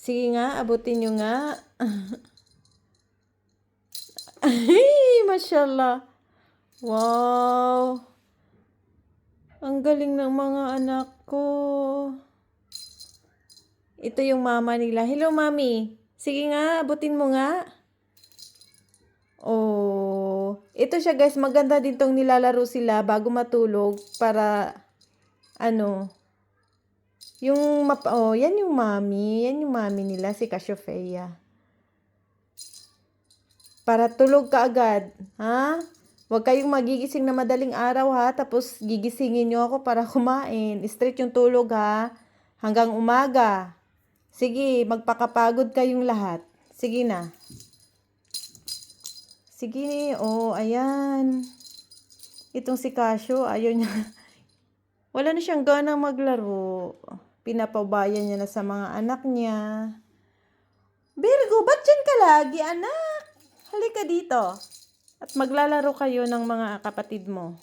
Sige nga, abutin nyo nga. Ay, mashallah. Wow. Ang galing ng mga anak ko. Ito yung mama nila. Hello, mami. Sige nga, abutin mo nga. Oh, ito siya guys. Maganda din tong nilalaro sila bago matulog para ano, yan yung mami. Yan yung mami nila, si Cassiopeia. Para tulog ka agad. Ha? Huwag kayong magigising na madaling araw ha. Tapos gigisingin nyo ako para kumain. Straight yung tulog ha. Hanggang umaga. Sige, magpakapagod kayong lahat. Sige na. Sige, oh, ayan. Itong si Casio, ayaw niya. Wala na siyang ganang maglaro. Pinapabayan niya na sa mga anak niya. Virgo, ba't dyan ka lagi, anak? Halika dito. At maglalaro kayo ng mga kapatid mo.